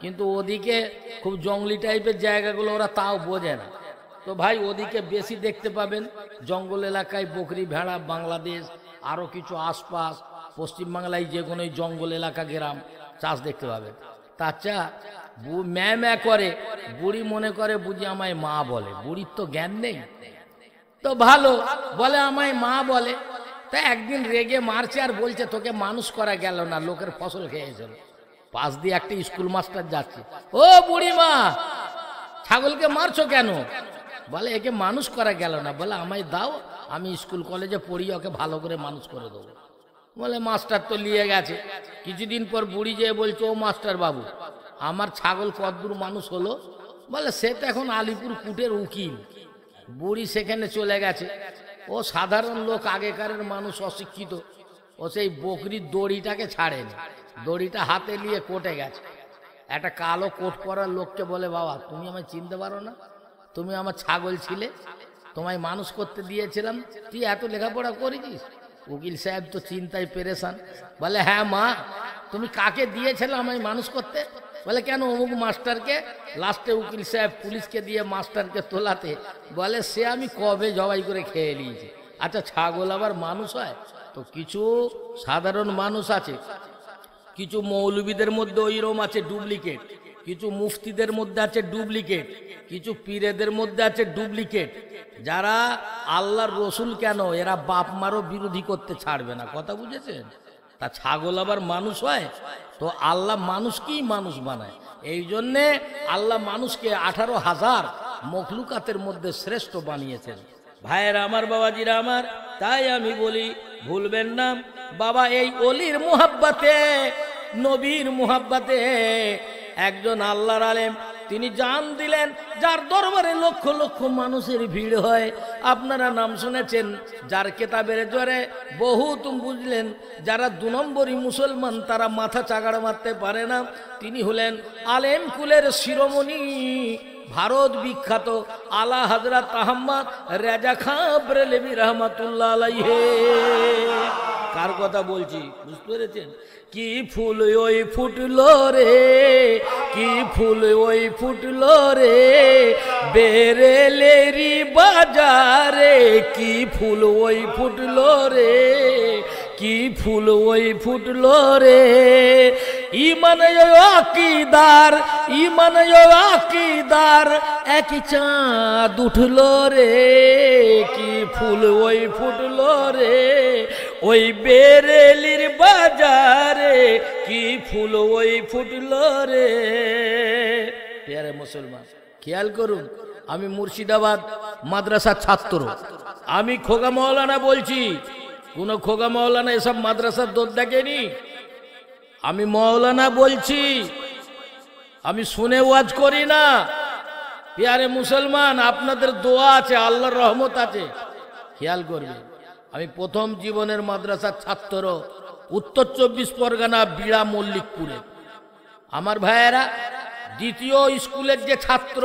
কিন্তু ওদিকে খুব জঙ্গলি টাইপের জায়গাগুলো ওরা তাও বোঝে না। তো ভাই ওদিকে বেশি দেখতে পাবেন, জঙ্গল এলাকায় বকরি ভেড়া, বাংলাদেশ আরও কিছু আশপাশ পশ্চিমবাংলায় যে কোনো জঙ্গল এলাকা গ্রাম চাষ দেখতে পাবেন। তাচ্চা ম্যা ম্যা করে, বুড়ি মনে করে বুঝি আমায় মা বলে, বুড়ির তো জ্ঞান নেই, তো ভালো বলে আমায় মা বলে। তা একদিন রেগে মারছে আর বলছে তোকে মানুষ করা গেল না, লোকের ফসল খেয়েছিল। পাশ দিয়ে একটা স্কুল মাস্টার যাচ্ছে, ও বুড়ি মা ছাগলকে মারছো কেন? বলে একে মানুষ করা গেল না। বলে আমায় দাও, আমি স্কুল কলেজে পড়ি, ওকে ভালো করে মানুষ করে দেবো। বলে মাস্টার তো নিয়ে গেছে। কিছুদিন পর বুড়ি যেয়ে বলছে, ও মাস্টার বাবু আমার ছাগল কতদূর মানুষ হলো? বলে সে তো এখন আলিপুর কুটের উকিল। বুড়ি সেখানে চলে গেছে। ও সাধারণ লোক, আগেকারের মানুষ অশিক্ষিত, ও সেই বকরির দড়িটাকে ছাড়েনি, দড়িটা হাতে নিয়ে কোর্টে গেছে। একটা কালো কোট পরার লোককে বলে, বাবা তুমি আমায় চিনতে পারো না? তুমি আমার ছাগল ছিলে, তোমায় মানুষ করতে দিয়েছিলাম, তুই এত লেখাপড়া করেছিস? উকিল সাহেব তো চিন্তায় পেরেশান। বলে হ্যাঁ মা, তুমি কাকে দিয়েছিলে আমায় মানুষ করতে? বলে কেন অমুক মাস্টারকে। লাস্টে উকিল সাহেব পুলিশকে দিয়ে মাস্টারকে তোলাতে বলে সে আমি কবে জবাই করে খেয়ে নিয়েছি। আচ্ছা ছাগল আবার মানুষ হয়? তো কিছু সাধারণ মানুষ আছে, কিছু মৌলবীদের মধ্যে ওইরকম আছে ডুপ্লিকেট, কিছু মুফতিদের মধ্যে আছে ডুপ্লিকেট, কিছু পীরেদের মধ্যে আছে ডুপ্লিকেট, যারা আল্লাহর রসুল কেন এরা বাপ মারও বিরোধী করতে ছাড়বে না। কথা বুঝেছেন? তা ছাগল আবার মানুষ হয়? তো আল্লাহ মানুষকেই মানুষ বানায়, এই জন্যে আল্লাহ মানুষকে 18,000 মখলুকাতের মধ্যে শ্রেষ্ঠ বানিয়েছেন। ভাইয়েরা আমার, বাবাজিরা আমার, তাই আমি বলি ভুলবেন না বাবা, এই অলির মুহাব্বতে, নবীর মুহাব্বতে একজন আল্লাহর আলেম তিনি জান দিলেন, যার দরবারে লক্ষ লক্ষ মানুষের ভিড় হয়। আপনারা নাম শুনেছেন, যার কেতাবের জোরে বহুত বুঝলেন, যারা 2 নম্বরই মুসলমান তারা মাথা চাগাড় মারতে পারে না। তিনি হলেন আলেম কুলের শিরোমণি, ভারত বিখ্যাত আলা হযরত আহমদ রেজা খাঁ বেরেলভী রহমাতুল্লাহ আলাইহি। কার কথা বলছি বুঝতে পেরেছেন? কি ফুল ওই ফুটলো রে, কি ফুল ওই ফুটলো রে বেরেলেরি বাজারে, কি ফুল ওই ফুটলো রে, কি ফুল ওই ফুটলো রে। ইমান আকিদার, ইমান আকিদার একই চাঁদ উঠলো রে, কি ফুল ওই ফুটলো রে ওই বেরেলির বাজারে, কি ফুল ওই ফুটলো রে। প্যারে মুসলমান খেয়াল করুন, আমি মুর্শিদাবাদ মাদ্রাসার ছাত্র, আমি খোকা মৌলানা বলছি, কোন খোকা মৌলানা এসব মাদ্রাসার দোষ দেখেনি। আমি মৌলানা বলছি, আমি শুনে ওয়াজ করি না। প্যারে মুসলমান আপনাদের দোয়া আছে, আল্লাহর রহমত আছে, খেয়াল করবেন। আমি প্রথম জীবনের মাদ্রাসার ছাত্র, উত্তর 24 পরগনা বিড়া মল্লিকপুরে। আমার ভাইয়েরা দ্বিতীয় স্কুলের যে ছাত্র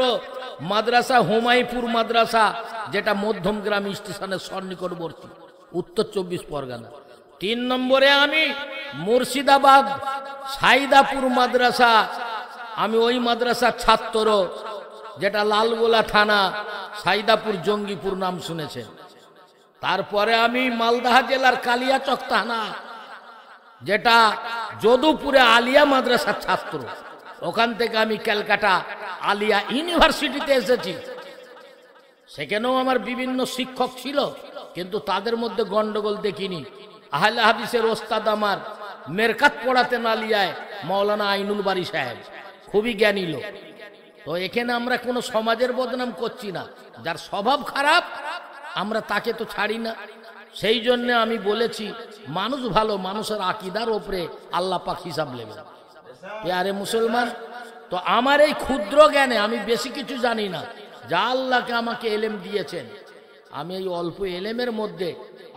মাদ্রাসা হুমায়ুপুর মাদ্রাসা, যেটা মধ্যমগ্রাম স্টেশনের সন্নিকটবর্তী, উত্তর 24 পরগনা। 3 নম্বরে আমি মুর্শিদাবাদ সাইদাপুর মাদ্রাসা, আমি ওই মাদ্রাসার ছাত্র, যেটা লালগোলা থানা সাইদাপুর জঙ্গিপুর নাম শুনেছেন। তারপরে আমি মালদাহ জেলার কালিয়াচক থানা, যেটা যদুপুরে আলিয়া মাদ্রাসার ছাত্র, ওখান থেকে আমি ক্যালকাটা আলিয়া ইউনিভার্সিটিতে এসেছি। সেখানেও আমার বিভিন্ন শিক্ষক ছিল, কিন্তু তাদের মধ্যে গন্ডগোল দেখিনি। আহলে হাদিসের ওস্তাদ আমার মেরকাত পড়াতেন আলিয়ায়, মাওলানা আইনুল বারী সাহেব, খুবই জ্ঞানী লোক। তো এখানে আমরা কোনো সমাজের বদনাম করছি না, যার স্বভাব খারাপ আমরা তাকে তো ছাড়ি না। সেই জন্য আমি বলেছি মানুষ ভালো, মানুষের আকীদার ওপরে আল্লাহ পাক হিসাব নেবেন। প্যারে মুসলমান, তো আমার এই ক্ষুদ্র জ্ঞানে আমি বেশি কিছু জানি না, যা আল্লাহকে আমাকে এলেম দিয়েছেন, আমি এই অল্প এলেমের মধ্যে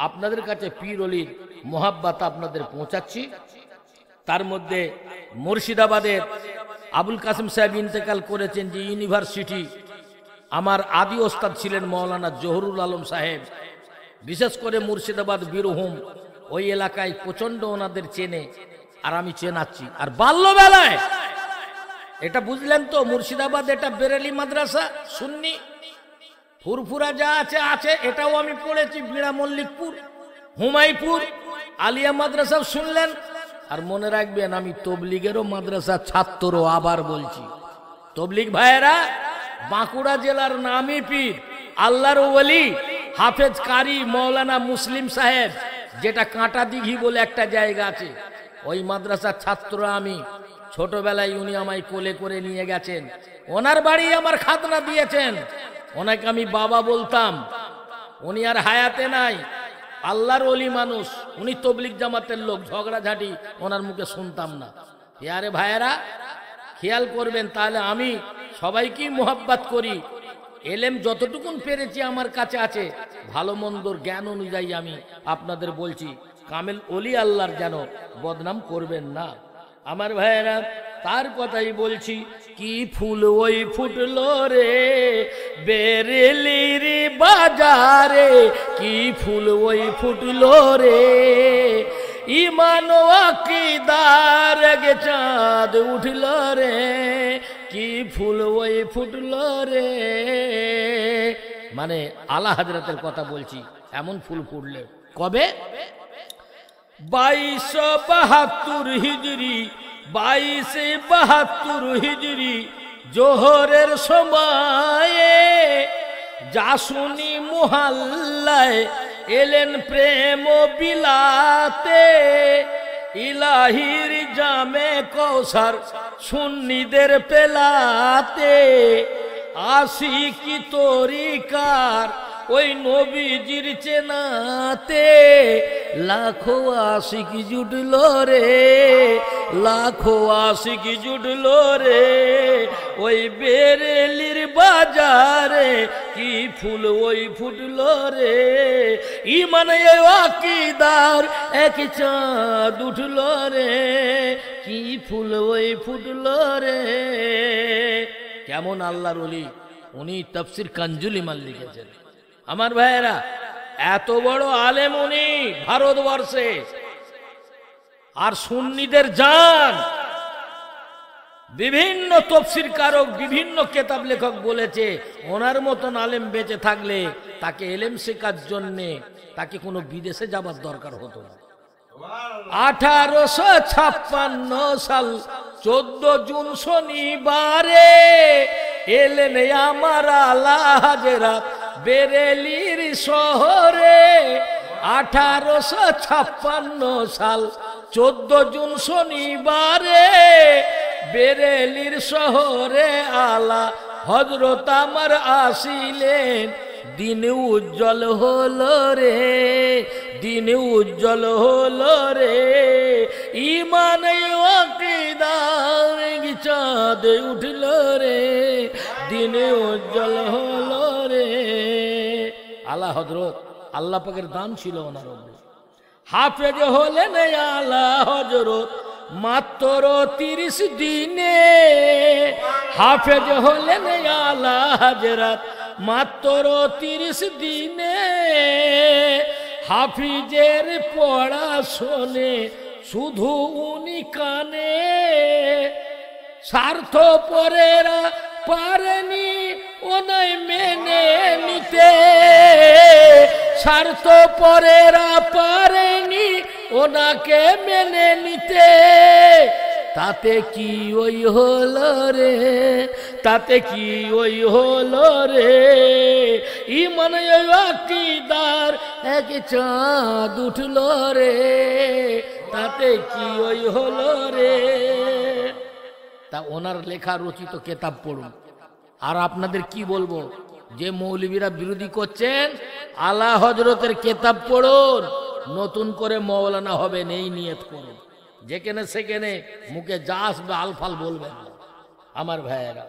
আপনাদের কাছে পীর অলির মোহাব্বত আপনাদের পৌঁছাচ্ছি। তার মধ্যে মুর্শিদাবাদের আবুল কাসেম সাহেব ইন্তেকাল করেছেন, যে ইউনিভার্সিটি আমার আদি ওস্তাদ ছিলেন মৌলানা জহুরুল আলম সাহেব। বিশেষ করে মুর্শিদাবাদ বীরভূম ওই এলাকায় প্রচন্ড ওনাদের চেনে, আর আমি চেনাচ্ছি। আর বাল্যবেলায় এটা বুঝলেন তো, মুর্শিদাবাদ এটা বেরেলি মাদ্রাসা, সুন্নি, ফুরফুরা যা আছে আছে, এটাও আমি পড়েছি। বিড়া মল্লিকপুর, হুমাইপুর, আলিয়া মাদ্রাসা শুনলেন। আর মনে রাখবেন, আমি তবলিগেরও মাদ্রাসা ছাত্র, আবার বলছি তবলিগ ভাইয়েরা, বাঁকুড়া জেলার নামী পীর আল্লাহর ওলি হাফেজ কারি মৌলানা মুসলিম সাহেব, যেটা কাঁটা দিঘি বলে একটা জায়গা আছে, ওই মাদ্রাসার ছাত্র আমি। ছোটবেলায় উনি আমায় কোলে করে নিয়ে গেছেন, ওনার বাড়ি আমার খাতনা দিয়েছেন। ওনাকে আমি বাবা বলতাম। উনি আর হায়াতে নাই, আল্লাহর ওলি মানুষ, উনি তবলিগ জামাতের লোক। ঝগড়াঝাটি ওনার মুখে শুনতাম না। আরে ভাইয়েরা খেয়াল করবেন, তাহলে আমি সবাইকেই মোহাব্বত করি। এলেম যতটুকুন পেরেছি আমার কাছে আছে, ভালো মন্দর জ্ঞান অনুযায়ী আমি আপনাদের বলছি। কামেল ওলি আল্লাহর যেন বদনাম করবেন না আমার ভাইয়েরা। তার কথাই বলছি, কি ফুল ওই ফুটলো রে বেরেলির বাজারে, কি ফুল ওই ফুটলো রে ইমান আকিদার গে চাঁদ উঠল রে, কি ফুল ওই ফুটলো রে। মানে আলা হযরতের কথা বলছি, এমন ফুল ফুটলে কবে? 2272 হিজরি, 2272 হিজরি জোহরের সময়ে জাসুনি মুহাল্লায় এলেন প্রেম বিলাতে, ইলাহির জামে কৌসার সুন্নিদের পেলাতে, আশিকি তরিকার ওই নবীজির চেনাতে, লাখো আশিকি জুটলো রে, লাখো আশিকি জুটলো রে ওই বেরেলির বাজারে, কি ফুল ওই ফুটলো রে ইমানে আকিদার এক চাঁদ উঠলো রে, কি ফুল ওই ফুটলো রে। কেমন আল্লাহর ওলি, উনি তাফসীর কানজুল ইমান লিখেছেন আমার ভাইয়েরা। এত বড় আলেম উনি ভারতবর্ষে, আর সুন্নিদের জান। বিভিন্ন তফসির কারক, বিভিন্ন কেতাব লেখক বলেছে, ওনার মতন আলেম বেঁচে থাকলে তাকে এলেম শেখার জন্যে তাকে কোনো বিদেশে যাবার দরকার হতো না। 1856 সাল 14 জুন শনিবারে এলেন আমার আলা হযরত বেরেলির শহরে। 1856 সাল 14 জুন শনিবারে বেরেলির শহরে আলা হযরত আমার আসিলেন। দিন উজ্জ্বল হলো রে, দিন উজ্জ্বল হলো রে ইমান আকিদার চাঁদ উঠল রে, দিন উজ্জ্বল হলো রে। আলা হযরত, আল্লাহ পাকের দান ছিল ওনার উপরে। হাফেজ হলেন আলা হযরত মাত্র 30 দিনে, হাফেজ হলেন আলা হযরত মাত্র 30 দিনে। হাফিজের পড়া শোনে শুধু উনি কানে, স্বার্থপরেরা পারেনি ওনায় মেনে নিতে, স্বার্থপরেরা পারেনি ওনাকে মেনে নিতে। তাতে কি ওই হলো রে, তাতে কি ওই হলো রে ইমান আকিদার এক চাঁদ উঠলো রে, তাতে কি ওই হলো রে। তা ওনার লেখা রচিত কেতাব পড়ুন। আর আপনাদের কি বলবো, যে মৌলবীরা বিরোধী করছেন, আলা হযরতের কেতাব পড়ুন, নতুন করে মৌলানা হবেন এই নিয়ত করুন। যেখানে সেখানে মুখে যা আসবে আলফাল বলবেন না আমার ভাইয়েরা।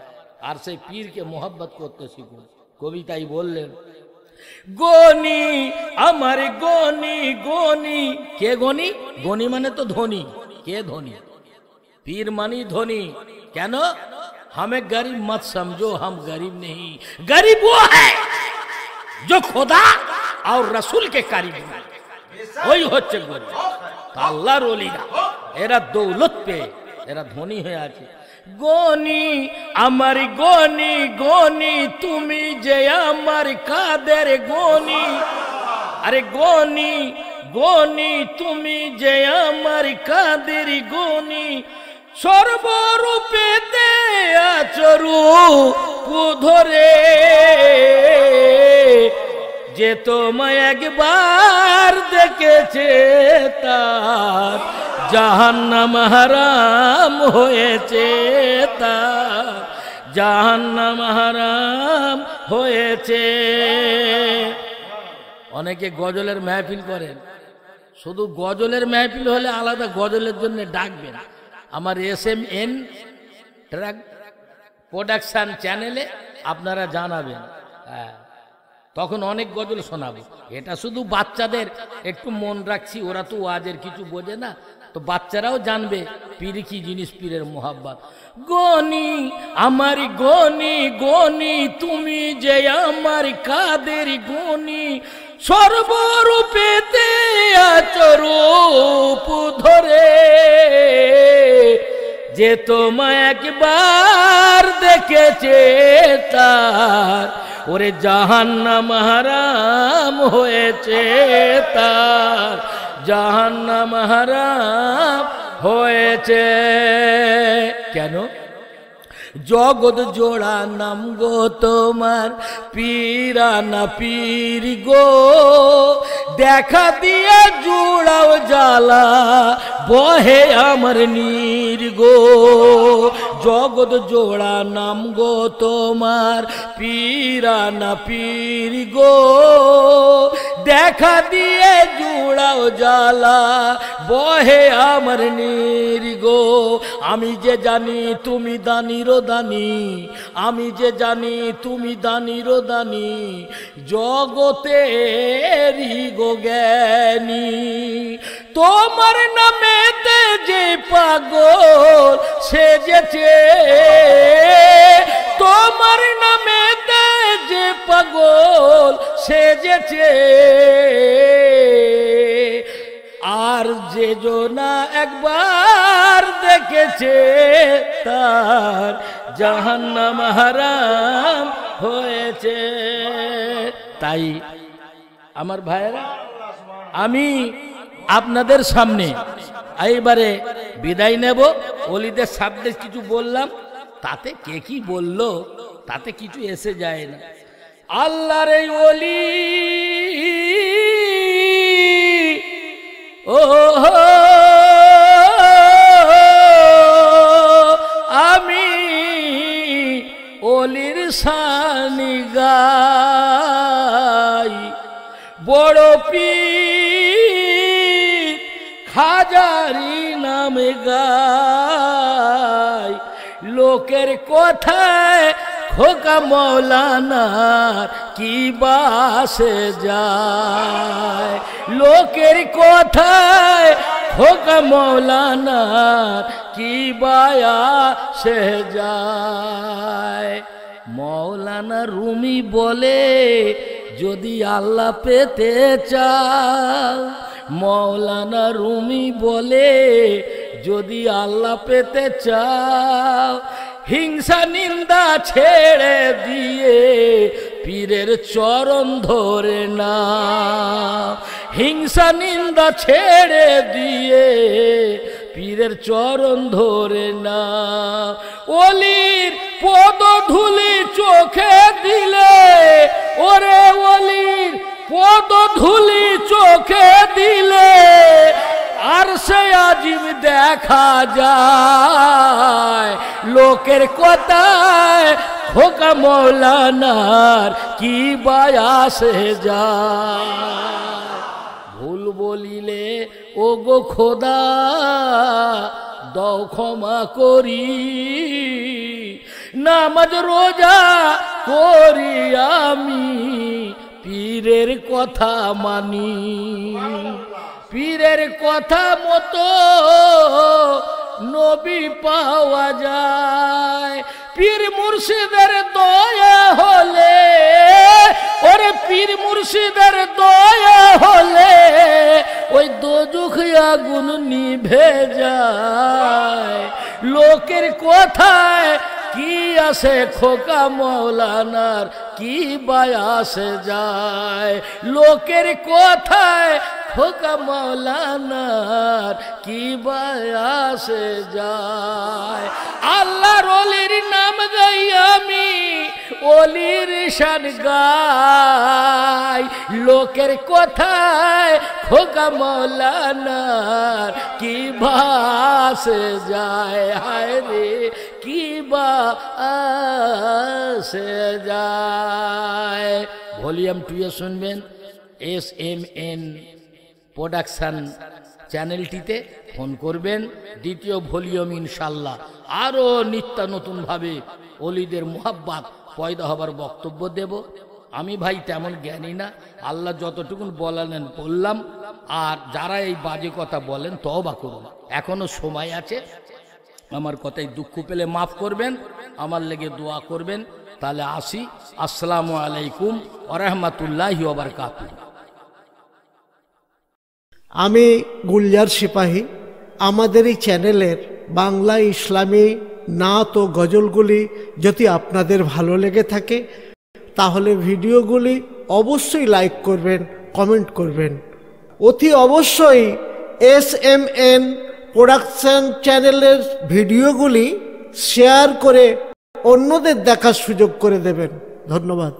আর সেই পীরকে মোহাব্বত করতে শিখুন। কবিতাই বললেন, গনি আমার গনি গনি। কে গনি? গনি মানে তো ধনী। কে ধনী? पीर मानी धोनी। क्या नो? हमें गरीब मत समझो, हम गरीब नहीं, गरीब वो है जो खुदा और रसूल के करीब है। ওই হচ্ছে গরিব। আল্লাহর ওলিরা এরা দৌলত পেয়ে এরা ধনী হয়ে আছে। গনি আমার গনি গনি তুমি যে আমার কাদের গনি, আরে গনি গনি তুমি যে আমার কাদের গনি, সর্বরূপেতে আচরু ধরে, যে তোমায় একবার দেখেছে তার জাহান্নাম হারাম হয়েছে, তার জাহান্নাম হারাম হয়েছে। অনেকে গজলের মেহফিল করেন, শুধু গজলের মেহফিল হলে আলাদা গজলের জন্য ডাকবেন। আমার SMN ট্র্যাক প্রোডাকশন চ্যানেলে আপনারা জানাবেন, হ্যাঁ তখন অনেক গজল শোনাবো। এটা শুধু বাচ্চাদের একটু মন রাখছি, ওরা তো ওয়াজের কিছু বোঝে না, তো বাচ্চারাও জানবে পীর কি জিনিস, পীরের মোহাব্বত। গনি আমার গনি গনি তুমি যে আমার কাদের গনি, সর্বরূপেতে আচরূপ ধরে, যে তোমায় একবার দেখেছে তার ওরে জাহান্নাম হারাম হয়েছে, তার জাহান্নাম হারাম হয়েছে। কেন? জগৎ জোড়া নাম গো তোমার পীরানা পীর গো, দেখা দিয়ে জোড়াও জ্বালা বহে আমার নীর গো। জগৎ জোড়া নাম গো তোমার পীরানা পীর গো, দেখা দিয়ে জোড়াও জ্বালা বহে আমার নীর গো। আমি যে জানি তুমি দানিরো দানি, আমি যে জানি তুমি দানিরো দানি, জগতেরই গো জ্ঞানী। তোমার নামেতে যে পাগল সেজেছে, তোমার নামেতে যে পাগল সেজেছে, আর যে জনা একবার দেখেছে তার জাহান্নাম হারাম হয়েছে। তাই আমার ভাইয়েরা, আমি আপনাদের সামনে এইবারে বিদায় নেব। ওলিদের সামনে কিছু বললাম, তাতে কে কি বলল তাতে কিছু এসে যায় না। আল্লাহর এই ওলি ও আমি ওলির শানি গাই, বড় পীর খাজারি নামে গাই। লোকের কথায় খোকা মৌলানার কি বাসে যায়, লোকের কথায় খোকা মৌলানার কি বাসে যায়। মৌলানা রুমি বলে যদি আল্লাহ পেতে চাও, মৌলানা রুমি বলে যদি আল্লাহ পেতে চাও, হিংসা নিন্দা ছেড়ে দিয়ে পীরের চরণ ধরে না, হিংসা নিন্দা ছেড়ে দিয়ে পীরের চরণ ধরে না। ওলির পদ ধুলি চোখে দিলে, ওরে ওলির পদ ধুলি চোখে দিলে আর সে আজিম দেখা যায়। লোকের কথায় খোকা মৌলানার কি বায়াসে যায়। ভুল বলিলে ও গো খোদা দাও ক্ষমা করি, নামাজ রোজা করি আমি পীরের কথা মানি, পীরের কথা মতো নবী পাওয়া যায়। পীর মুর্শিদের দয়া হলে, ওরে পীর মুর্শিদের দয়া হলে ওই দোজখ আগুন নিভে যায়। লোকের কথায় কি আসে খোকা মৌলানার, কি বায়াসে যায়। লোকের কথায় খোকা মৌলানার কি বায়াসে যায়। আল্লাহর ওলির নাম গাই আমি, ওলির শান গাই। লোকের কথায় খোকা মৌলানার কি বাসে যায়। হায় রে কি বাসে যায়। ভলিউম 2 এ শুনবেন SMN প্রোডাকশন চ্যানেলটিতে ফোন করবেন। দ্বিতীয় ভলিউম ইনশাল্লাহ আরও নিত্য নতুনভাবে ওলিদের মুহাব্বত পয়দা হবার বক্তব্য দেব। আমি ভাই তেমন জ্ঞানী না, আল্লাহ যতটুকুন বলালেন বললাম। আর যারা এই বাজে কথা বলেন তওবা করুন, এখনো সময় আছে। আমার কথায় দুঃখ পেলে মাফ করবেন, আমার লেগে দোয়া করবেন। তাহলে আসি। আসসালামু আলাইকুম ওয়া রাহমাতুল্লাহি ওয়া বারাকাতুহু। আমি গুলজার সিপাহী। আমাদের এই চ্যানেলের বাংলা ইসলামী নাত ও গজলগুলি যদি আপনাদের ভালো লেগে থাকে তাহলে ভিডিওগুলি অবশ্যই লাইক করবেন, কমেন্ট করবেন। অতি অবশ্যই SMN প্রোডাকশন চ্যানেলের ভিডিওগুলি শেয়ার করে অন্যদের দেখার সুযোগ করে দেবেন। ধন্যবাদ।